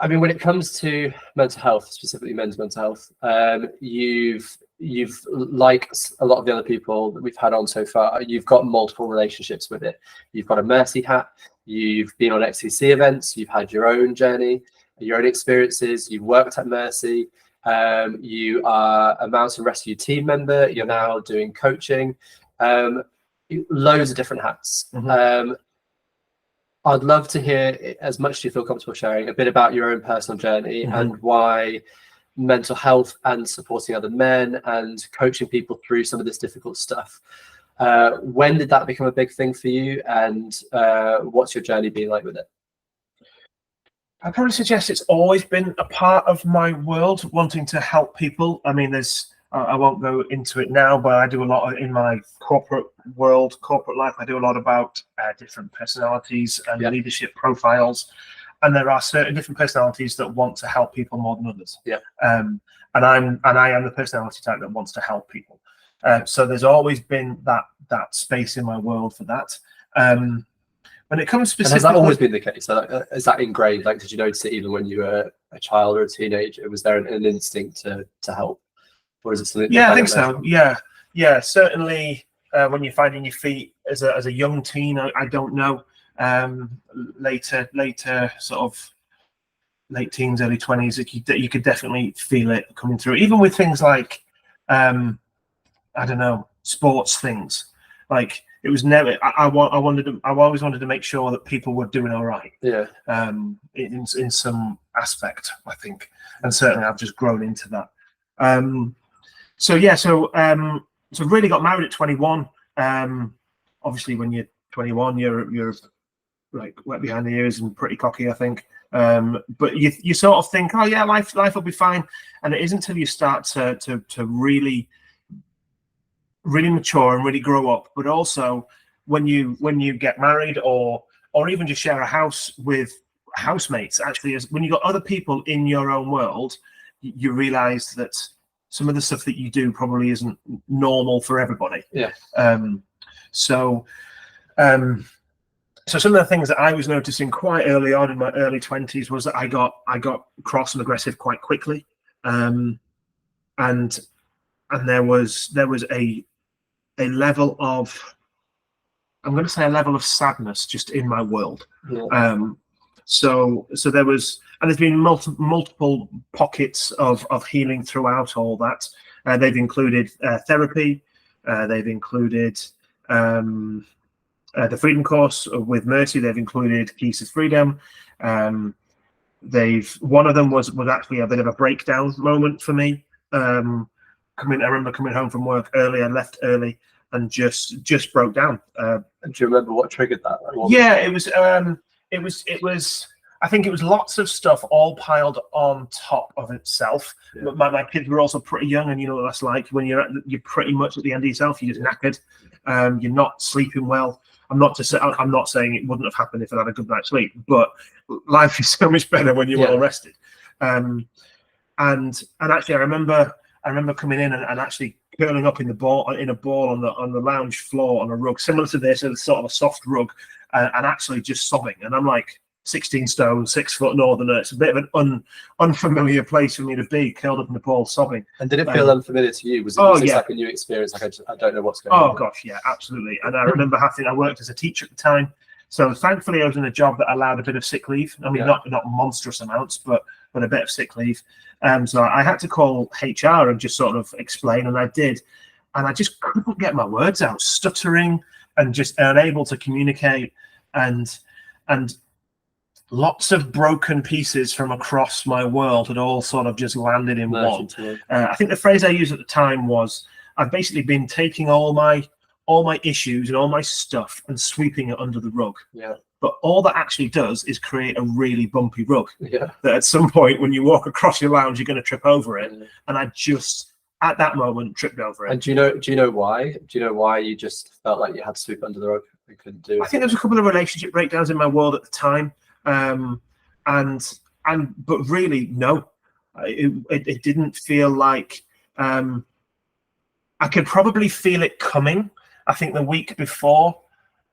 I mean, when it comes to mental health, specifically men's mental health, you've like a lot of the other people that we've had on so far, you've got multiple relationships with it. You've got a Mercy hat, you've been on XTC events, you've had your own journey, your own experiences, you've worked at Mercy, you are a mountain rescue team member, you're now doing coaching, loads of different hats. I'd love to hear, as much as you feel comfortable sharing, a bit about your own personal journey and why mental health and supporting other men and coaching people through some of this difficult stuff. When did that become a big thing for you, and what's your journey been like with it? I'd probably suggest it's always been a part of my world, wanting to help people. I mean, I won't go into it now, but I do a lot in my corporate life. I do a lot about different personalities and leadership profiles. And there are certain different personalities that want to help people more than others. And I am the personality type that wants to help people. So there's always been that space in my world for that. When it comes specifically, and has that always been the case? Is that ingrained? Like, did you notice it even when you were a child or a teenager? Was there an instinct to help? Or is it something? Yeah, I think so. Yeah. Certainly, when you're finding your feet as a young teen, I don't know. Later, sort of late teens, early 20s, you could definitely feel it coming through. Even with things like, I don't know, sports things. Like, it was never. I always wanted to make sure that people were doing all right. Yeah. In some aspect, I think, and certainly I've just grown into that. So really got married at 21. Obviously, when you're 21, you're like wet behind the ears and pretty cocky, I think. But you sort of think, oh yeah, life will be fine, and it isn't until you start to really mature and really grow up. But also when you get married or even just share a house with housemates, actually, when you got other people in your own world, you realize that some of the stuff that you do probably isn't normal for everybody. Yeah. So some of the things that I was noticing quite early on in my early 20s was that I got cross and aggressive quite quickly, and there was a level of, I'm going to say, a level of sadness just in my world. Yeah. So there was, and there's been multiple pockets of healing throughout all that. They've included therapy. They've included the Freedom Course with Mercy. They've included Keys to Freedom. One of them was actually a bit of a breakdown moment for me. I remember coming home from work early. I left early and just broke down. And do you remember what triggered that? Yeah, it was. I think it was lots of stuff all piled on top of itself. Yeah. My kids were also pretty young, and you know what that's like when you're pretty much at the end of yourself. You're just knackered. You're not sleeping well. I'm not saying it wouldn't have happened if I had a good night's sleep, but life is so much better when you're well rested. And actually, I remember coming in and actually curling up in a ball on the lounge floor on a rug similar to this, a sort of a soft rug, and actually just sobbing. And I'm like 16 stone, 6 foot northerner. It's a bit of an unfamiliar place for me to be, curled up in the ball sobbing. And did it feel unfamiliar to you? Was it like a new experience? Like I don't know what's going on. Oh gosh, yeah, absolutely. And I remember I worked as a teacher at the time, so thankfully I was in a job that allowed a bit of sick leave. I mean, not monstrous amounts, but a bit of sick leave. So I had to call HR and just sort of explain, and I did, and I just couldn't get my words out, stuttering and just unable to communicate, and lots of broken pieces from across my world had all sort of just landed in one. I think the phrase I used at the time was, I've basically been taking all my issues and all my stuff and sweeping it under the rug. Yeah. But all that actually does is create a really bumpy rug. Yeah. That at some point when you walk across your lounge, you're going to trip over it. And I just, at that moment, tripped over it. And do you know why? Do you know why you just felt like you had to sweep under the rug? You couldn't do it? I think there was a couple of relationship breakdowns in my world at the time. But really, no, it didn't feel like, I could probably feel it coming. I think the week before,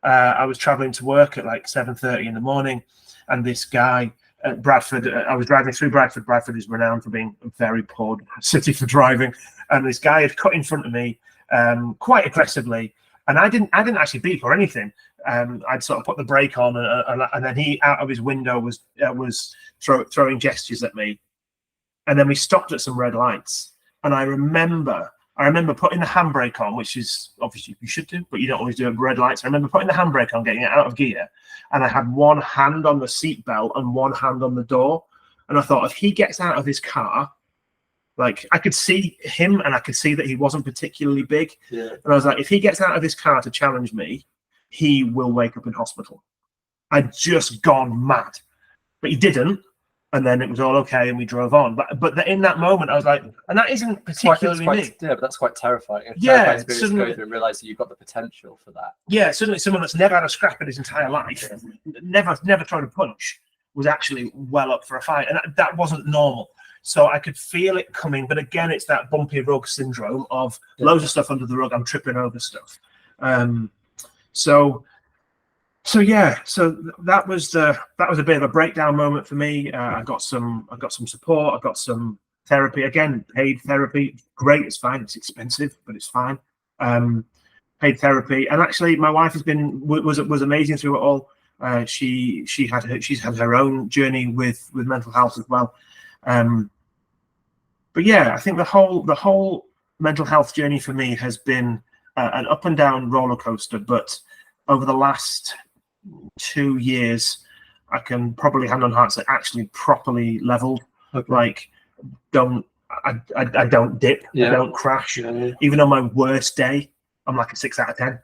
I was traveling to work at like 7:30 in the morning, and this guy at Bradford. I was driving through Bradford. Bradford is renowned for being a very poor city for driving, and this guy had cut in front of me quite aggressively, and I didn't actually beep or anything. I'd sort of put the brake on, and then he, out of his window, was throwing gestures at me, and then we stopped at some red lights, and I remember putting the handbrake on, which is obviously you should do, but you don't always do at red lights. I remember putting the handbrake on, getting it out of gear, and I had one hand on the seat belt and one hand on the door. And I thought, if he gets out of his car, like I could see him and I could see that he wasn't particularly big. Yeah. And I was like, if he gets out of his car to challenge me, he will wake up in hospital. I'd just gone mad, but he didn't. And then it was all okay, and we drove on. But in that moment, I was like, and that isn't particularly me. Yeah, but that's quite terrifying. Yeah, Go through and realize that you've got the potential for that. Yeah, suddenly someone that's never had a scrap in his entire life, never tried a punch, was actually well up for a fight, and that wasn't normal. So I could feel it coming. But again, it's that bumpy rug syndrome of loads of stuff under the rug. I'm tripping over stuff. So that was a bit of a breakdown moment for me. I got some support. I got some therapy. Again, paid therapy. Great, it's fine. It's expensive, but it's fine. Paid therapy, and actually, my wife was amazing through it all. She's had her own journey with mental health as well. But yeah, I think the whole mental health journey for me has been an up and down roller coaster. But over the last 2 years, I can probably hand on heart say actually properly leveled. Okay. Like, I don't dip, I don't crash. Yeah. Even on my worst day, I'm like a 6 out of 10.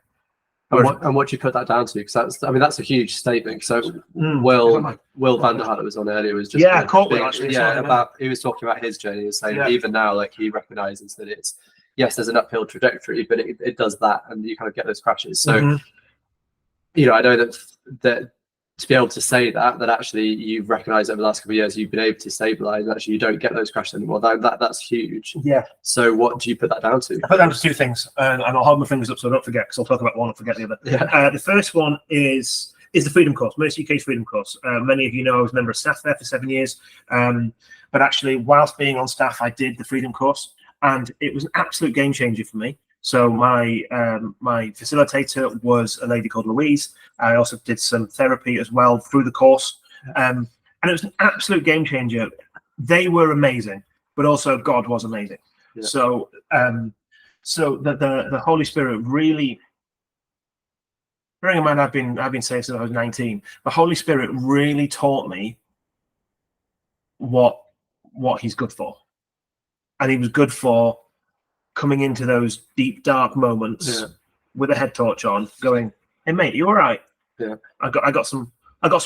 And what do you put that down to? Because that's a huge statement. So Will van der Hart that was on earlier was just he was talking about his journey and saying even now, like, he recognizes that it's, yes, there's an uphill trajectory, but it does that, and you kind of get those crashes. So you know, I know that to be able to say that actually you've recognized over the last couple of years, you've been able to stabilize, and actually you don't get those crashes anymore. That's huge. Yeah. So what do you put that down to? I put down to 2 things, and I'll hold my fingers up so I don't forget, because I'll talk about one and forget the other. Yeah. The first one is the Freedom Course, Mercy UK's Freedom Course. Many of you know I was a member of staff there for 7 years, but actually, whilst being on staff, I did the Freedom Course, and it was an absolute game changer for me. So my facilitator was a lady called Louise. I also did some therapy as well through the course, and it was an absolute game changer. They were amazing, but also God was amazing. Yeah. So the Holy Spirit really, bearing in mind I've been saved since I was 19. The Holy Spirit really taught me what He's good for, and He was good for coming into those deep, dark moments with a head torch on, going, "Hey mate, you all right? Yeah, I got some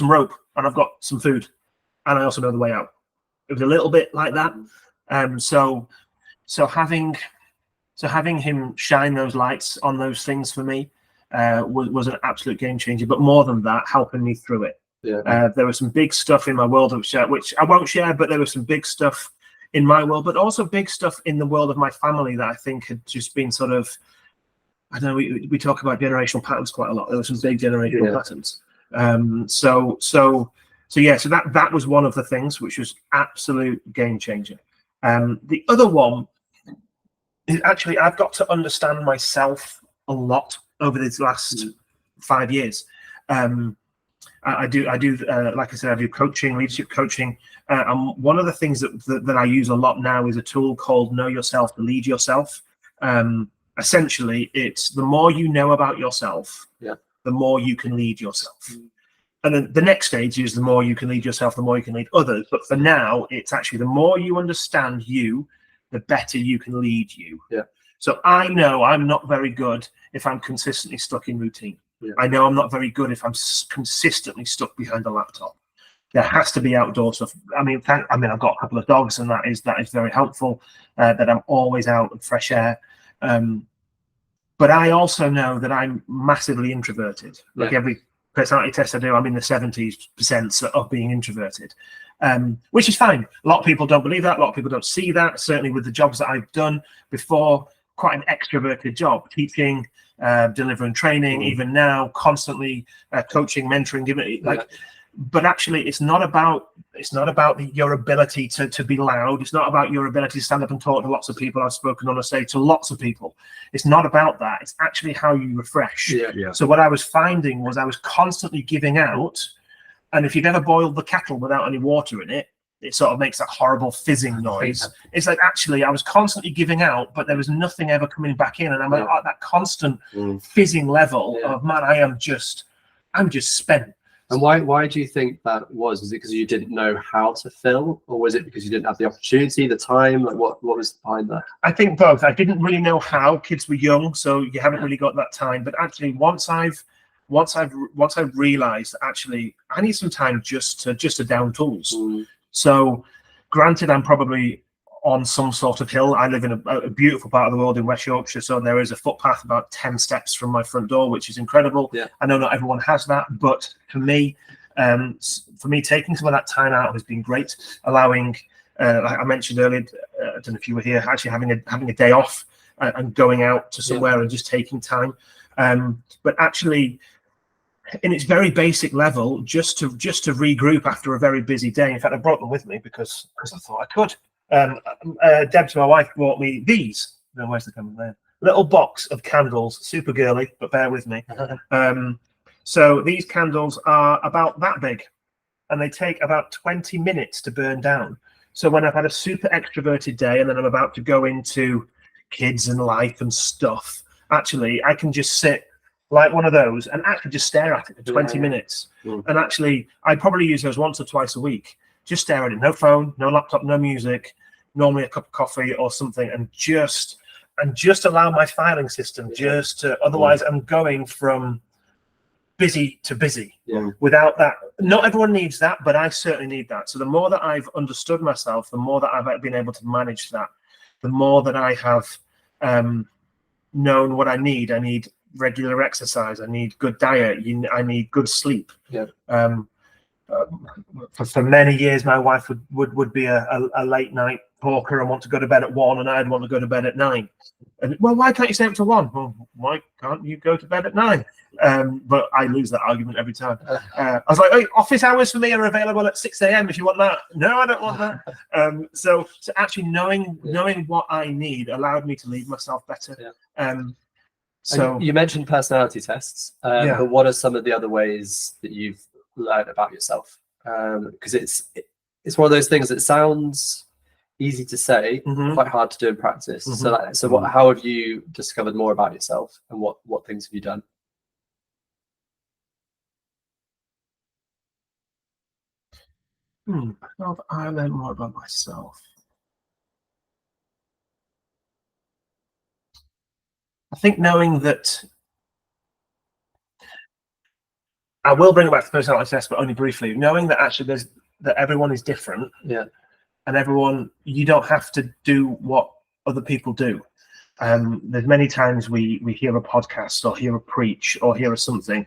rope, and I've got some food, and I also know the way out." It was a little bit like that. So having Him shine those lights on those things for me was an absolute game changer. But more than that, helping me through it. Yeah. There was some big stuff in my world which I won't share, but there was some big stuff in my world, but also big stuff in the world of my family that I think had just been sort of, I don't know, we talk about generational patterns quite a lot. There were some big generational patterns. So that was one of the things which was absolute game changer. The other one is actually, I've got to understand myself a lot over these last 5 years. I do like I said, I do coaching, leadership coaching. And one of the things that I use a lot now is a tool called Know Yourself to Lead Yourself. Essentially, it's the more you know about yourself, the more you can lead yourself. And then the next stage is the more you can lead yourself, the more you can lead others. But for now, it's actually the more you understand you, the better you can lead you. Yeah. So I know I'm not very good if I'm consistently stuck in routine. Yeah. I know I'm not very good if I'm consistently stuck behind a laptop. There has to be outdoor stuff. I've got a couple of dogs, and that is very helpful. That I'm always out in fresh air. But I also know that I'm massively introverted. Like every personality test I do, I'm in the 70% of being introverted, which is fine. A lot of people don't believe that. A lot of people don't see that. Certainly with the jobs that I've done before, quite an extroverted job, teaching, delivering training, even now, constantly coaching, mentoring, but actually it's not about your ability to be loud. It's not about your ability to stand up and talk to lots of people. I've spoken on a stage to lots of people. It's not about that. It's actually how you refresh. Yeah. So what I was finding was I was constantly giving out, and if you've ever boiled the kettle without any water in it, it sort of makes that horrible fizzing noise. It's like, actually, I was constantly giving out, but there was nothing ever coming back in, and I'm at that constant fizzing level of, man, I'm just spent. And why do you think that was? Was it because you didn't know how to fill, or was it because you didn't have the opportunity, the time? Like what was behind that? I think both. I didn't really know how. Kids were young, so you haven't really got that time. But actually, once I've realised that actually I need some time just to down tools. So, granted, I'm probably on some sort of hill. I live in a beautiful part of the world in West Yorkshire, so there is a footpath about 10 steps from my front door, which is incredible. Yeah. I know not everyone has that, but for me, taking some of that time out has been great. Allowing, like I mentioned earlier, I don't know if you were here, actually having a day off and going out to somewhere and just taking time. But actually, in its very basic level, just to regroup after a very busy day. In fact, I brought them with me because I thought I could. Debs, my wife, brought me these. No, where's the camera there? Little box of candles, super girly, but bear with me. So these candles are about that big, and they take about 20 minutes to burn down. So when I've had a super extroverted day, and then I'm about to go into kids and life and stuff, actually, I can just sit like one of those and actually just stare at it for 20 minutes. And actually, I probably use those once or twice a week. Just stare at it, no phone, no laptop, no music, normally a cup of coffee or something, and just allow my filing system just to, otherwise I'm going from busy to busy without that. Not everyone needs that, but I certainly need that. So the more that I've understood myself, the more that I've been able to manage that, the more that I have known what I need. I need regular exercise. I need good diet. I need good sleep. For many years, my wife would be a late night talker and want to go to bed at 1, and I'd want to go to bed at 9. And well, why can't you stay up till 1? Well, why can't you go to bed at 9? But I lose that argument every time. I was like, hey, office hours for me are available at 6 a.m. if you want that. No, I don't want that. So actually knowing what I need allowed me to lead myself better. So you mentioned personality tests, but what are some of the other ways that you've learned about yourself? Because it's one of those things that sounds easy to say, quite hard to do in practice. How have you discovered more about yourself, and what things have you done? How have I learned more about myself? I think knowing that I will bring it back to personality test, but only briefly. Knowing that actually that everyone is different, and you don't have to do what other people do. There's many times we hear a podcast or hear a preach or hear something.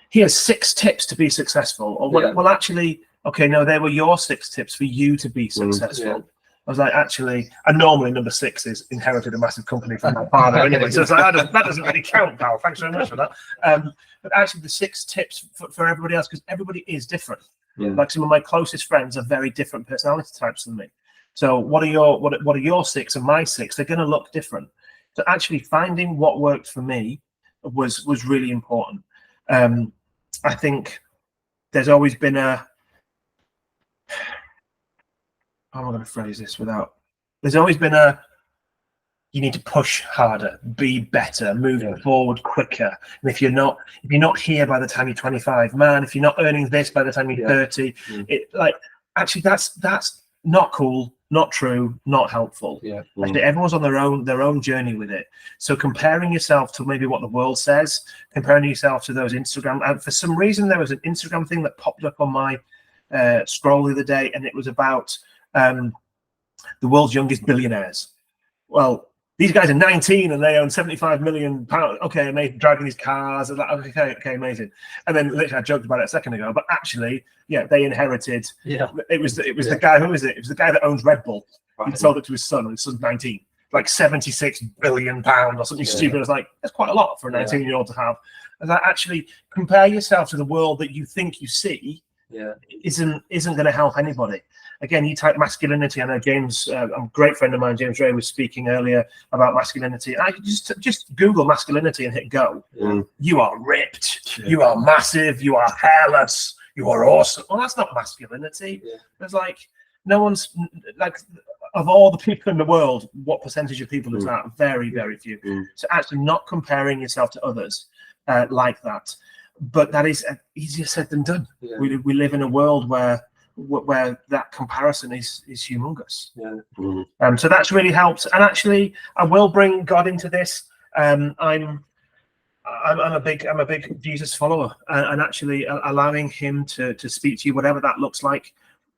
Here's 6 tips to be successful. Or well, actually, okay, no, they were your 6 tips for you to be successful. I was like, actually, and normally number 6 is inherited a massive company from my father anyway. So it's like, that doesn't really count, pal. Thanks very much for that. But actually, the 6 tips for everybody else, because everybody is different. Like some of my closest friends are very different personality types than me. So what are your 6 and my 6? They're going to look different. So actually, finding what worked for me was really important. I think there's always been a. How am I going to phrase this without? There's always been you need to push harder, be better, moving forward quicker. And if you're not here by the time you're 25, man, if you're not earning this by the time you're 30, actually that's not cool, not true, not helpful. Actually, everyone's on their own journey with it. So comparing yourself to maybe what the world says, comparing yourself to those Instagram. For some reason, there was an Instagram thing that popped up on my scroll the other day, and it was about the world's youngest billionaires. Well, these guys are 19 and they own 75 million pounds. Okay, amazing, driving these cars. Okay, amazing. And then literally I joked about it a second ago, but actually, they inherited. It was the guy. Who is it? It was the guy that owns Red Bull. He sold it to his son, and his son's 19. Like 76 billion pounds or something stupid. I was like, that's quite a lot for a 19-year-old to have. And that actually compare yourself to the world that you think you see. isn't going to help anybody. Again, you type masculinity. I know James, a great friend of mine, James Ray, was speaking earlier about masculinity. I could just Google masculinity and hit go. You are ripped. You are massive. You are hairless. You are awesome. Well, that's not masculinity. It's like no one's like, of all the people in the world, what percentage of people is that? Very, very few. So actually not comparing yourself to others like that. But that is easier said than done. We live in a world where that comparison is humongous. So that's really helped. And actually, I will bring God into this. I'm a big Jesus follower, and actually allowing Him to speak to you, whatever that looks like.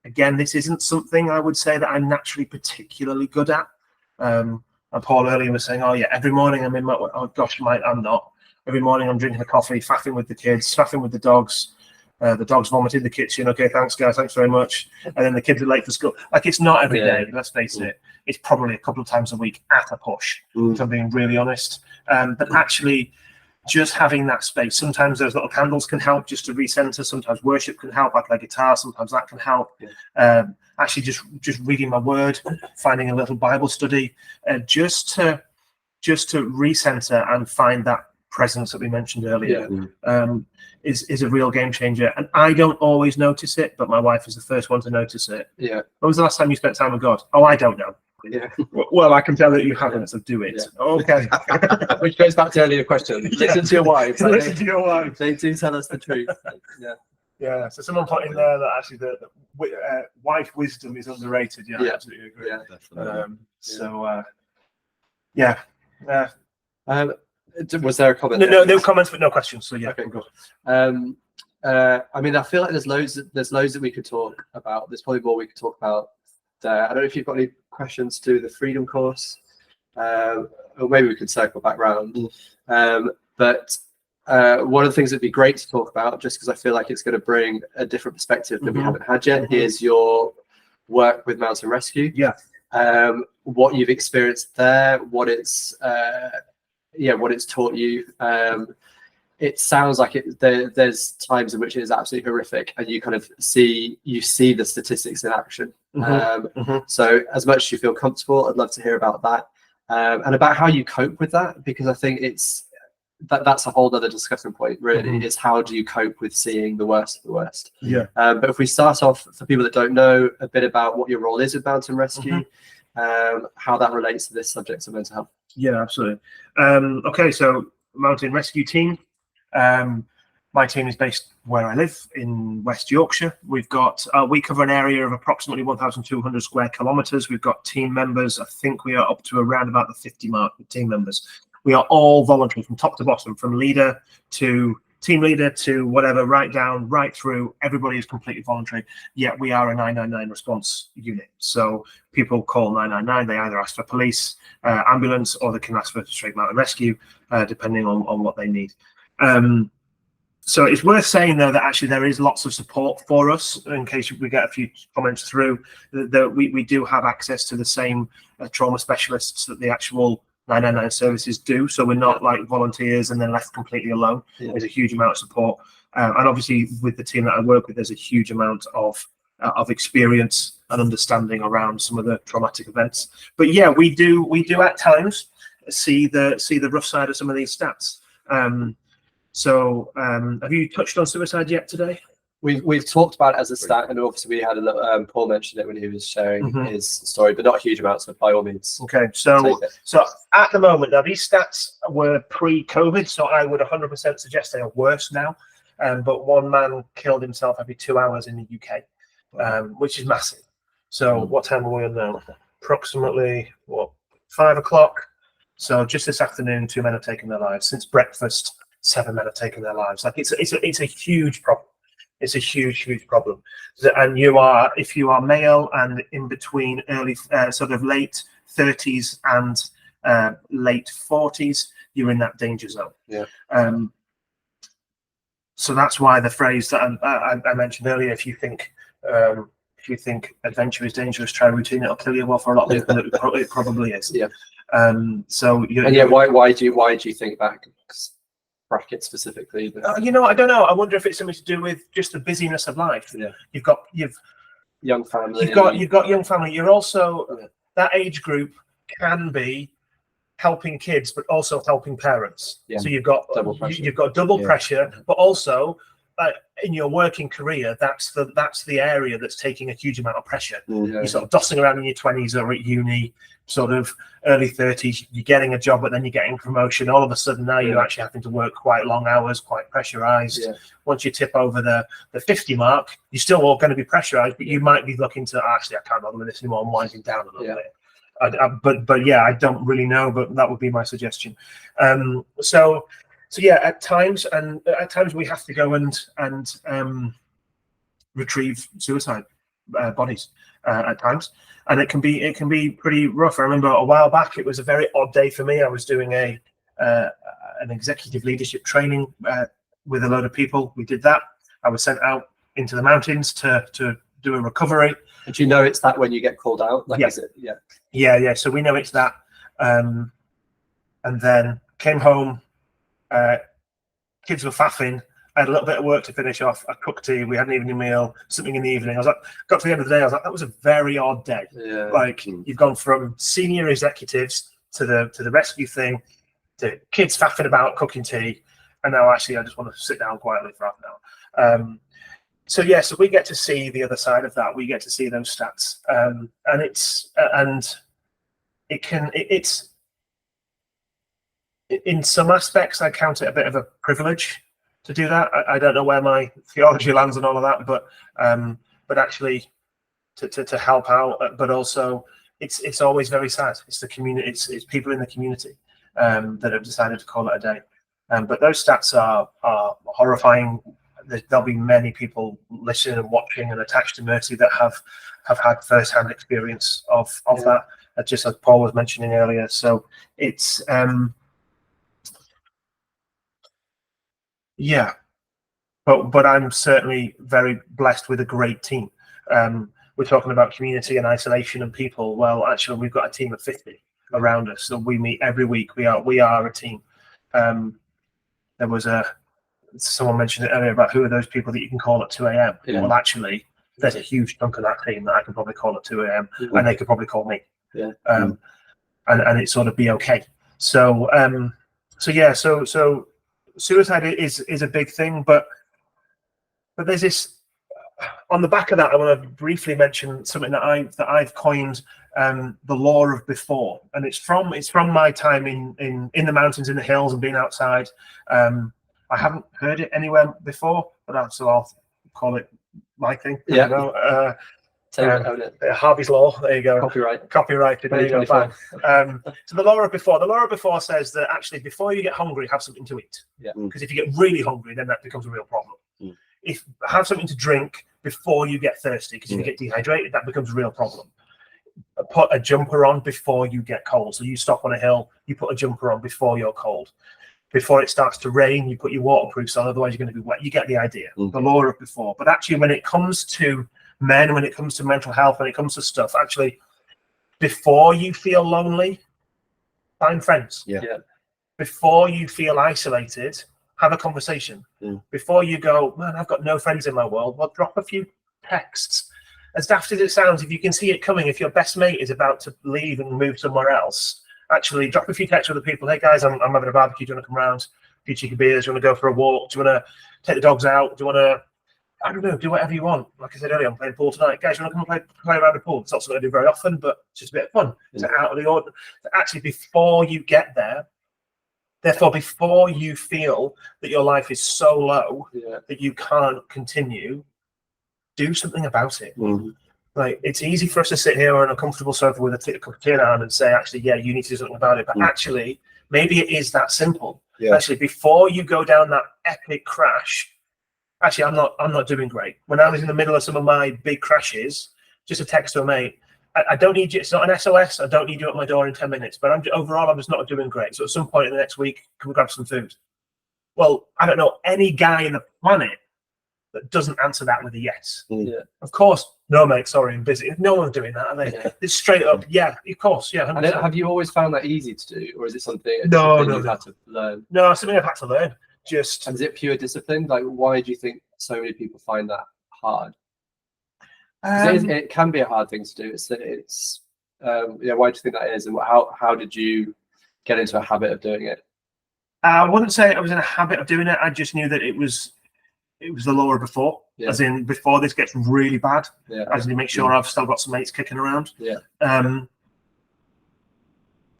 Again, this isn't something I would say that I'm naturally particularly good at. And Paul earlier was saying, "Oh yeah, every morning I'm in my." Oh gosh, I'm not. Every morning I'm drinking a coffee, faffing with the kids, faffing with the dogs. The dogs vomit in the kitchen. Okay, thanks guys, thanks very much. And then the kids are late for school. Like, it's not every day. Let's face it. It's probably a couple of times a week at a push. If I'm being really honest. But actually, just having that space. Sometimes those little candles can help just to recenter. Sometimes worship can help. I play guitar. Sometimes that can help. Actually, just reading my word, finding a little Bible study, just to recenter and find that presence that we mentioned earlier, is a real game changer. And I don't always notice it, but my wife is the first one to notice it. When was the last time you spent time with God? Oh, I don't know. Well, I can tell that you haven't, so do it. Okay. Which goes back to earlier question. Listen to your wives. Listen to your wife. They do tell us the truth. Yeah. So someone put in there that actually the wife wisdom is underrated. I absolutely agree. Was there a comment? No comments, but no questions. So okay, cool. I mean, I feel like there's loads that we could talk about. There's probably more we could talk about there. I don't know if you've got any questions to the Freedom Course, or maybe we could circle back round. But one of the things that'd be great to talk about, just because I feel like it's going to bring a different perspective that we haven't had yet, is your work with Mountain Rescue. What you've experienced there, what it's taught you. It sounds like there's times in which it is absolutely horrific, and you kind of see the statistics in action. So as much as you feel comfortable, I'd love to hear about that, and about how you cope with that, because I think that's a whole other discussion point, really, is how do you cope with seeing the worst of the worst. But if we start off, for people that don't know, a bit about what your role is with Mountain Rescue, how that relates to this subject of mental health. Yeah, absolutely. Okay, so Mountain Rescue Team. My team is based where I live in West Yorkshire. We've got we cover an area of approximately 1,200 square kilometres. We've got team members. I think we are up to around about the 50 mark with team members. We are all voluntary from top to bottom, from leader to team leader to whatever, right through. Everybody is completely voluntary. Yet we are a 999 response unit. So people call 999. They either ask for police, ambulance, or they can ask for straight Mountain Rescue, depending on what they need. So it's worth saying, though, that actually there is lots of support for us. In case we get a few comments through, that we do have access to the same trauma specialists that the actual 999 services do. So we're not like volunteers and then left completely alone. There's a huge amount of support, and obviously with the team that I work with, there's a huge amount of experience and understanding around some of the traumatic events. But yeah, we do at times see the rough side of some of these stats. So have you touched on suicide yet today? We've talked about it as a stat, and obviously we had a little, Paul mentioned it when he was sharing his story, but not huge amounts, so by all means. Okay, so at the moment, now these stats were pre-COVID, so I would 100% suggest they are worse now. But one man killed himself every 2 hours in the UK, which is massive. So what time are we on now? Approximately 5 o'clock. So just this afternoon, 2 men have taken their lives. Since breakfast, 7 men have taken their lives. Like it's a huge problem. It's a huge problem. And if you are male and in between early, sort of late 30s and late 40s, you're in that danger zone. So that's why the phrase that I mentioned earlier, if you think adventure is dangerous, try routine, it'll kill you. Well, for a lot of people, it probably is. So why do you think that? bracket specifically? You know, I don't know. I wonder if it's something to do with just the busyness of life. Yeah. You've Young family. you've got young family. You're also that age group can be helping kids, but also helping parents. Yeah. So you've got Double pressure. you've got double pressure, but also in your working career, that's the area that's taking a huge amount of pressure. You're sort of dossing around in your 20s or at uni, sort of early 30s. You're getting a job, but then you're getting a promotion. All of a sudden, now you're actually having to work quite long hours, quite pressurized. Yeah. Once you tip over the 50 mark, you're still all going to be pressurized, but you might be looking to actually, I can't bother with this anymore. I'm winding down a little bit. But yeah, I don't really know, but that would be my suggestion. So yeah, at times we have to go and retrieve suicide bodies at times, and it can be pretty rough. I remember a while back, it was a very odd day for me. I was doing an executive leadership training with a load of people. We did that. I was sent out into the mountains to do a recovery. Do you know it's that when you get called out? Like, is it? Yeah. So we know it's that. And then came home. Kids were faffing. I had a little bit of work to finish off. I cooked tea. We had an evening meal, something in the evening. I was like, got to the end of the day. I was like, that was a very odd day. Yeah. Like you've gone from senior executives to the rescue thing, to kids faffing about cooking tea, and now actually I just want to sit down quietly for half an hour. So we get to see the other side of that. We get to see those stats, and it's in some aspects I count it a bit of a privilege to do that. I don't know where my theology lands and all of that, but actually to help out, but also it's always very sad. It's the community. It's people in the community that have decided to call it a day. But those stats are horrifying. There'll be many people listening and watching and attached to Mercy that have had first-hand experience of that, just as Paul was mentioning earlier. So it's but I'm certainly very blessed with a great team. We're talking about community and isolation and people. Well, actually, we've got a team of 50 around us, so we meet every week. We are a team. There was someone mentioned it earlier about who are those people that you can call at 2 a.m. Yeah. Well, actually, there's a huge chunk of that team that I can probably call at 2 a.m. and they could probably call me. Yeah. And it sort of be okay. So suicide is a big thing, but there's this on the back of that. I want to briefly mention something that I've coined, the law of before, and it's from my time in the mountains, in the hills, and being outside. I haven't heard it anywhere before, but I'll call it my thing. Yeah. Harvey's Law. There you go. Copyrighted. There you go. Fine. So the law of before. The law of before says that actually before you get hungry, have something to eat. Yeah. Because if you get really hungry, then that becomes a real problem. If have something to drink before you get thirsty, because if you get dehydrated, that becomes a real problem. Put a jumper on before you get cold. So you stop on a hill, you put a jumper on before you're cold. Before it starts to rain, you put your waterproofs on, otherwise you're going to be wet. You get the idea. The law of before. But actually, when it comes to men, when it comes to mental health, when it comes to stuff, actually, before you feel lonely, find friends. Yeah. Before you feel isolated, have a conversation. Before you go, man, I've got no friends in my world, well, drop a few texts. As daft as it sounds, if you can see it coming, if your best mate is about to leave and move somewhere else, actually drop a few texts with the people. Hey guys, I'm having a barbecue. Do you want to come around? A few cheeky beers. Do you want to go for a walk? Do you want to take the dogs out? Do you want to, I don't know, do whatever you want. Like I said earlier, I'm playing pool tonight. Guys, you want to come play around the pool? It's not something I do very often, but it's just a bit of fun. It's out of the order. Actually, before you get there, therefore, before you feel that your life is so low that you can't continue, do something about it. Like, it's easy for us to sit here on a comfortable sofa with a cup of tea in our hand and say, actually, yeah, you need to do something about it. But actually, maybe it is that simple. Yeah. Actually, before you go down that epic crash, actually, I'm not doing great. When I was in the middle of some of my big crashes, just a text to a mate, I don't need you. It's not an SOS. I don't need you at my door in 10 minutes. But overall, I'm just not doing great. So at some point in the next week, can we grab some food? Well, I don't know any guy in the planet that doesn't answer that with a yes. Yeah. Of course, no, mate, sorry, I'm busy. No one's doing that, are they? Yeah. It's straight up, yeah, of course, yeah. 100%. Have you always found that easy to do, or is it something you've had to learn? No, something I've had to learn. just. And is it pure discipline? Like, why do you think so many people find that hard? 'Cause it can be a hard thing to do. Yeah. Why do you think that is, and how did you get into a habit of doing it? I wouldn't say I was in a habit of doing it. I just knew that it was the lower before, as in before this gets really bad. Yeah. I just need to make sure I've still got some mates kicking around. Yeah. And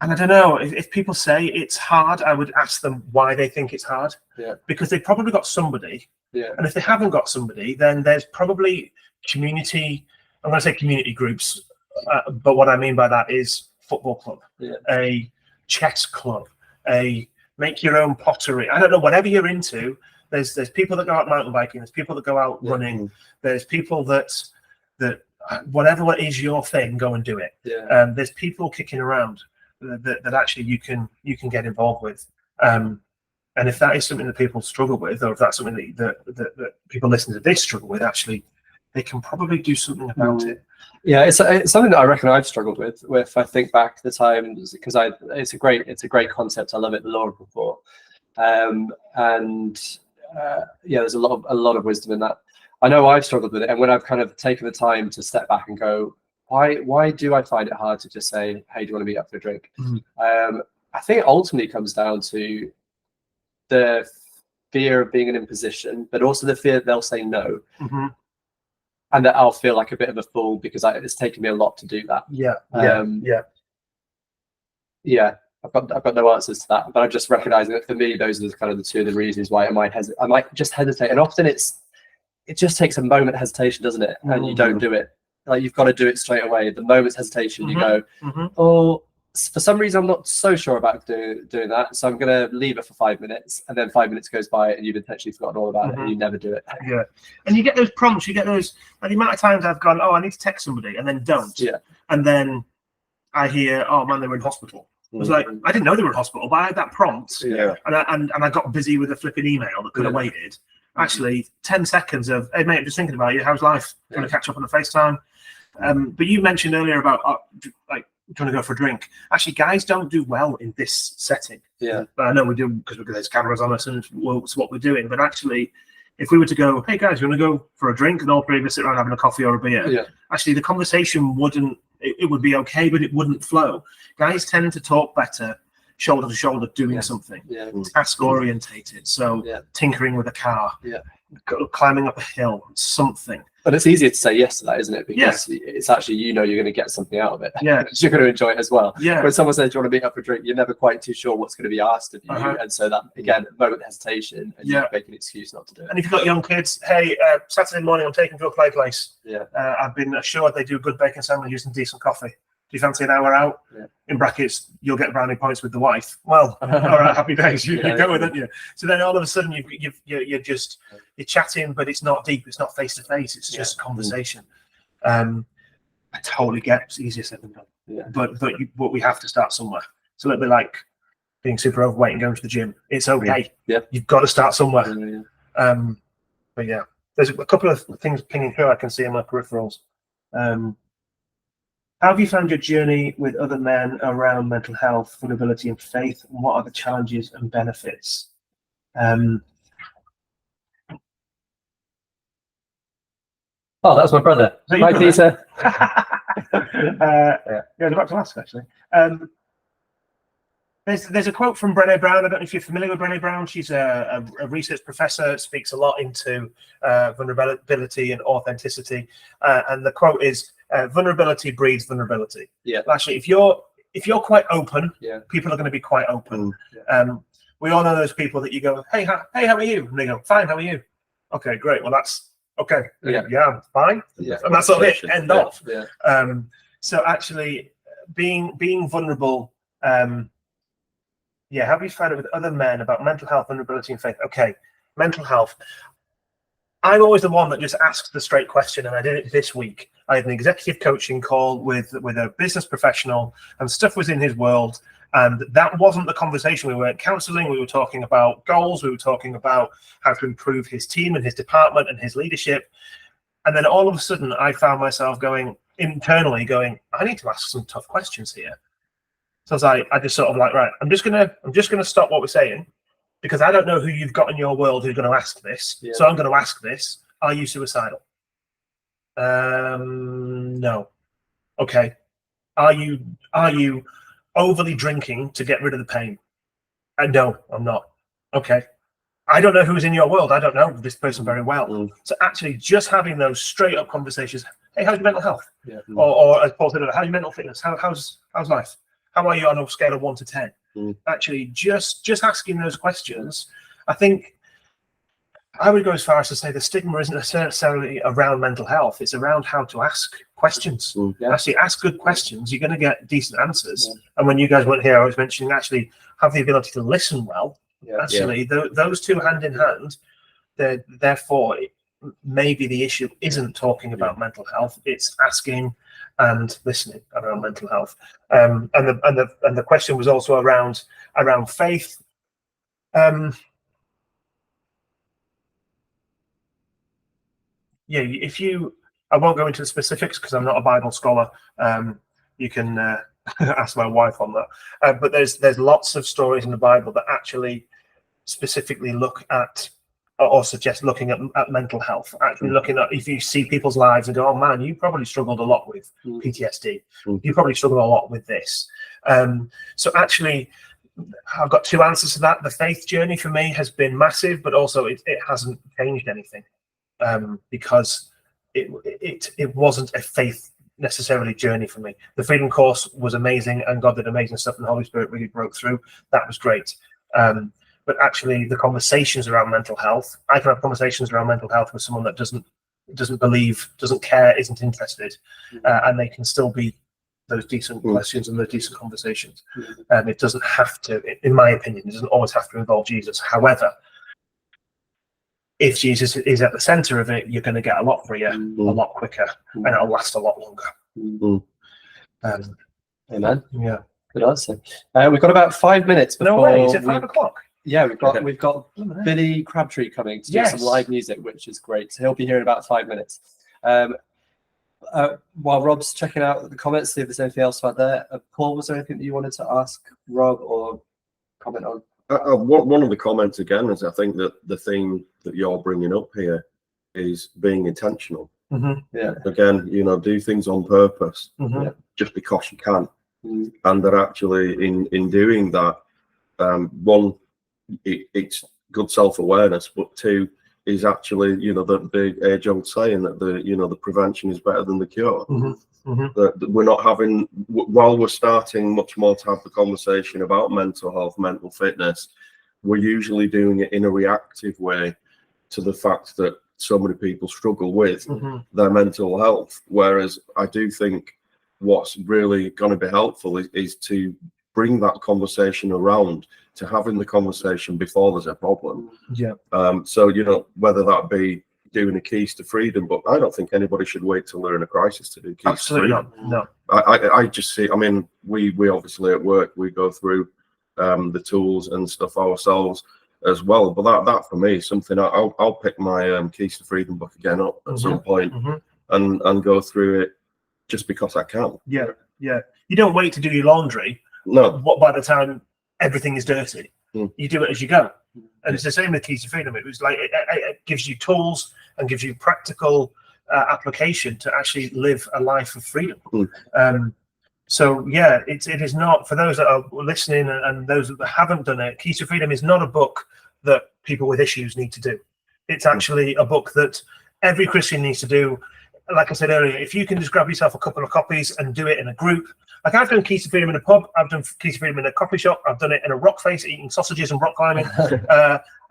I don't know, if people say it's hard, I would ask them why they think it's hard. Yeah. Because they've probably got somebody. Yeah. And if they haven't got somebody, then there's probably community. I'm going to say community groups, but what I mean by that is football club, a chess club, a make your own pottery. I don't know, whatever you're into. There's people that go out mountain biking. There's people that go out running. There's people that whatever is your thing, go and do it. Yeah. There's people kicking around that actually you can get involved with. And if that is something that people struggle with, or if that's something that people listening to this struggle with, actually, they can probably do something about it. Yeah, it's something that I reckon I've struggled with. If I think back to the time, because it's a great concept. I love it, the law of rapport, there's a lot of wisdom in that. I know I've struggled with it, and when I've kind of taken the time to step back and go, why do I find it hard to just say, hey, do you want to meet up for a drink? I think it ultimately comes down to the fear of being an imposition, but also the fear that they'll say no. And that I'll feel like a bit of a fool because it's taken me a lot to do that. I've got no answers to that, but I'm just recognizing that for me, those are kind of the two of the reasons why I might just hesitate. And often it just takes a moment hesitation, doesn't it? And you don't do it. Like, you've got to do it straight away. The moment's hesitation, you go, oh, for some reason I'm not so sure about doing that, so I'm going to leave it for 5 minutes, and then 5 minutes goes by and you've intentionally forgotten all about it and you never do it. Yeah, and you get those prompts, you get those, like the amount of times I've gone, oh, I need to text somebody, and then don't. Yeah. And then I hear, oh man, they were in hospital. I was like, I didn't know they were in hospital, but I had that prompt, and I got busy with a flipping email that could have waited. Actually, 10 seconds of, hey mate, I'm just thinking about you, how's life? Going to catch up on a FaceTime? But you mentioned earlier about like trying to go for a drink. Actually, guys don't do well in this setting. Yeah. But I know we do because there's cameras on us and it's what we're doing. But actually, if we were to go, hey guys, you want to go for a drink, and all three of us sit around having a coffee or a beer, actually the conversation it would be okay, but it wouldn't flow. Guys tend to talk better shoulder to shoulder doing something, task orientated. So tinkering with a car, climbing up a hill, something. But it's easier to say yes to that, isn't it? Because it's actually, you're going to get something out of it. Yeah. You're going to enjoy it as well. Yeah. When someone says, do you want to meet up for a drink, you're never quite too sure what's going to be asked of you. And so that, again, a moment of hesitation, and you make an excuse not to do it. And if you've got young kids, hey, Saturday morning I'm taking to a play place. Yeah. I've been assured they do a good bacon sandwich and decent coffee. Do you fancy an hour out? Yeah. In brackets, you'll get brownie points with the wife. Well, all right, happy days. You go with it, So then all of a sudden you're chatting, but it's not deep. It's not face to face. It's just conversation. I totally get it's easier said than done. Yeah. But we have to start somewhere. It's a little bit like being super overweight and going to the gym. It's okay. Yeah. You've got to start somewhere. But yeah, there's a couple of things pinging through I can see in my peripherals. How have you found your journey with other men around mental health, vulnerability, and faith? And what are the challenges and benefits? Oh, that's my brother. Hi, Peter. I was about to ask, actually. There's a quote from Brené Brown. I don't know if you're familiar with Brené Brown. She's a research professor, speaks a lot into vulnerability and authenticity. And the quote is, vulnerability breeds vulnerability. Yeah. Actually, if you're quite open, people are going to be quite open. We all know those people that you go, hey, how are you? And they go, fine, how are you? Okay, great. Well, that's okay. Yeah, I'm fine. Yeah. And that's all it. End off. Yeah. So actually, being vulnerable. How have you found it with other men about mental health, vulnerability, and faith? Okay, mental health. I'm always the one that just asks the straight question, and I did it this week. I had an executive coaching call with a business professional, and stuff was in his world, and that wasn't the conversation. We weren't counseling. We were talking about goals. We were talking about how to improve his team and his department and his leadership. And then all of a sudden, I found myself internally going, I need to ask some tough questions here. So I was like, I just sort of like, right, I'm just gonna stop what we're saying, because I don't know who you've got in your world who's going to ask this. Yeah. So I'm going to ask this: are you suicidal? No. Okay. Are you overly drinking to get rid of the pain? No, I'm not. Okay. I don't know who's in your world. I don't know this person very well. So actually, just having those straight up conversations. Hey, how's your mental health? Yeah. Or as Paul said, how's your mental fitness? How's life? How are you on a scale of 1 to 10? Actually, just asking those questions. I think I would go as far as to say the stigma isn't necessarily around mental health. It's around how to ask questions. Actually, ask good questions. You're going to get decent answers. And when you guys weren't here, I was mentioning actually have the ability to listen well. Actually, those two hand in hand. Therefore, maybe the issue isn't talking about mental health; it's asking and listening around mental health. And the question was also around faith. If you, I won't go into the specifics because I'm not a Bible scholar. You can ask my wife on that. But there's lots of stories in the Bible that actually specifically look at or suggest looking at mental health. Actually looking at, if you see people's lives and go, oh man, you probably struggled a lot with PTSD. You probably struggled a lot with this. So actually, I've got two answers to that. The faith journey for me has been massive, but also it hasn't changed anything. Because it wasn't a faith necessarily journey for me. The Freedom Course was amazing, and God did amazing stuff, and the Holy Spirit really broke through. That was great. But actually, the conversations around mental health, I can have conversations around mental health with someone that doesn't believe, doesn't care, isn't interested, and they can still be those decent questions and those decent conversations. It doesn't have to, in my opinion, it doesn't always have to involve Jesus. However, if Jesus is at the center of it, you're going to get a lot freer, a lot quicker, and it'll last a lot longer. Amen. Yeah. Good answer. We've got about 5 minutes before. No way. Is it 5 o'clock? Yeah, we've got Billy Crabtree coming to do some live music, which is great. So he'll be here in about 5 minutes. While Rob's checking out the comments, see if there's anything else out there. Paul, was there anything that you wanted to ask Rob or comment on? One of the comments again is I think that the theme that you're bringing up here is being intentional. Yeah. Again, do things on purpose, just because you can, and that actually in doing that, one, it's good self-awareness, but two is actually the age-old saying that the prevention is better than the cure. That we're not having, while we're starting much more to have the conversation about mental health, mental fitness, we're usually doing it in a reactive way to the fact that so many people struggle with their mental health. Whereas I do think what's really going to be helpful is to bring that conversation around to having the conversation before there's a problem. So whether that be doing a Keys to Freedom book, I don't think anybody should wait till they're in a crisis to do Keys to Freedom. No. I just see, I mean, we obviously at work, we go through the tools and stuff ourselves as well, but that for me is something I'll pick my Keys to Freedom book again up at some point and go through it just because I can. Yeah. You don't wait to do your laundry. No. What by the time everything is dirty, you do it as you go. And it's the same with Keys to Freedom. It was like it gives you tools and gives you practical application to actually live a life of freedom. So yeah, it is not, for those that are listening and those that haven't done it, Keys to Freedom is not a book that people with issues need to do. It's actually a book that every Christian needs to do. Like I said earlier, if you can just grab yourself a couple of copies and do it in a group. Like I've done Keys to Freedom in a pub, I've done Keys to Freedom in a coffee shop, I've done it in a rock face eating sausages and rock climbing.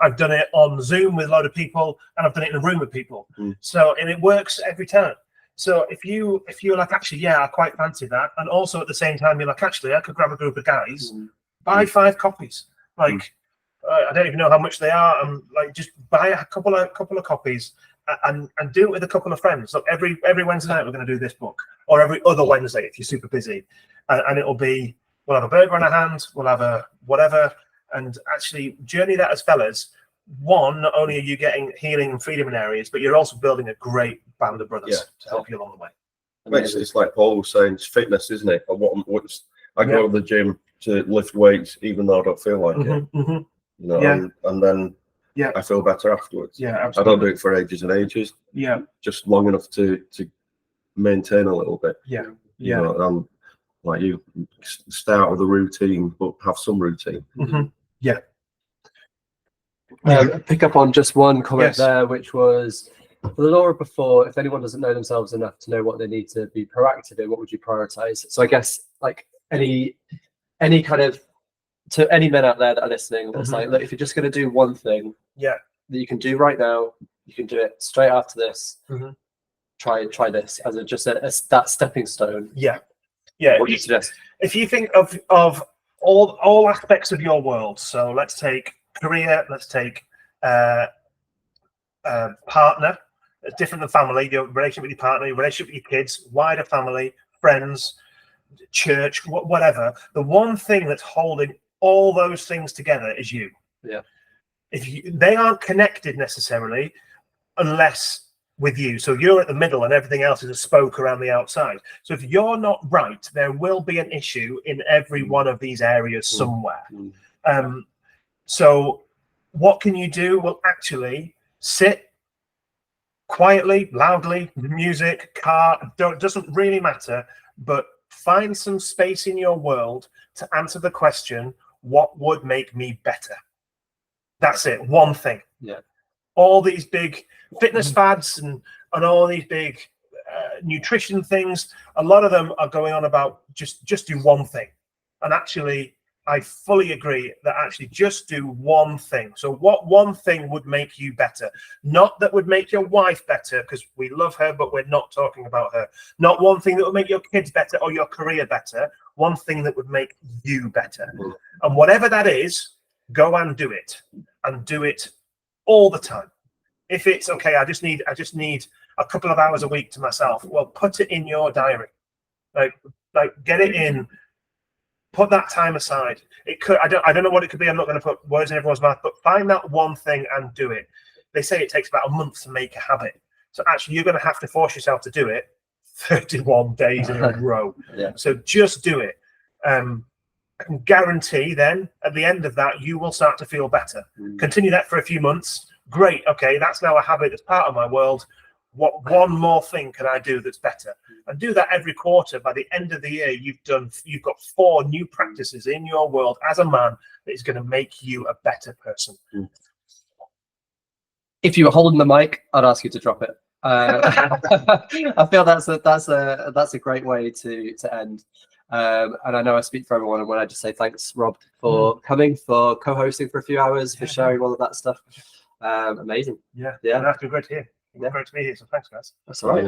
I've done it on Zoom with a load of people, and I've done it in a room with people. So, and it works every time. So if you're like, actually, yeah, I quite fancy that, and also at the same time you're like, actually, I could grab a group of guys, buy 5 copies. Like I don't even know how much they are. And like, just buy a couple of copies. And do it with a couple of friends. Look, every Wednesday night we're going to do this book, or every other Wednesday if you're super busy, and it'll be, we'll have a burger on our hands, we'll have a whatever, and actually journey that as fellas. One, not only are you getting healing and freedom in areas, but you're also building a great band of brothers to help you along the way. It's like Paul was saying, it's fitness, isn't it? I go to the gym to lift weights even though I don't feel like it. you know, Yeah. and then Yeah. I feel better afterwards. Yeah, I don't absolutely. do it for ages and ages, Yeah, just long enough to maintain a little bit. yeah, You yeah. know, like you stay out of the routine, but have some routine. Mhm. Yeah. Pick up on just one comment Yes. there, which was the Laura before. If anyone doesn't know themselves enough to know what they need to be proactive in, what would you prioritize? So I guess like any kind of, to any men out there that are listening, that's like, look, if you're just going to do one thing, Yeah. that you can do right now, you can do it straight after this. Mhm. Try this as that stepping stone. Yeah. Yeah. What do you suggest? If you think of all aspects of your world, so let's take career, let's take partner, different than family, your relationship with your partner, your relationship with your kids, wider family, friends, church, whatever. The one thing that's holding all those things together is you. Yeah. They aren't connected necessarily unless with you. So you're at the middle and everything else is a spoke around the outside. So if you're not right, there will be an issue in every one of these areas somewhere. So what can you do? Well, actually sit quietly, loudly, music, car, doesn't really matter, but find some space in your world to answer the question, what would make me better? That's it. One thing. Yeah. All these big fitness fads and all these big nutrition things, a lot of them are going on about just do one thing. And actually, I fully agree that actually just do one thing. So what one thing would make you better? Not that would make your wife better, because we love her, but we're not talking about her. Not one thing that would make your kids better or your career better. One thing that would make you better. And whatever that is, go and do it. And do it all the time. If it's okay, I just need a couple of hours a week to myself. Well, put it in your diary. Like get it in. Put that time aside. It could. I don't know what it could be. I'm not going to put words in everyone's mouth. But find that one thing and do it. They say it takes about a month to make a habit. So actually, you're going to have to force yourself to do it 31 days in a row. Yeah. So just do it. I can guarantee then at the end of that, you will start to feel better. Continue that for a few months. Great. Okay, that's now a habit that's part of my world. What one more thing can I do that's better? And do that every quarter. By the end of the year, you've got 4 new practices in your world as a man that is going to make you a better person. If you were holding the mic, I'd ask you to drop it. I feel that's a great way to end. And I know I speak for everyone, and when I just say thanks, Rob, for coming, for co-hosting for a few hours, for sharing all of that stuff. Amazing. Yeah, Yeah. that's been great to hear. Yeah. Great to be here. So thanks, guys. That's all right.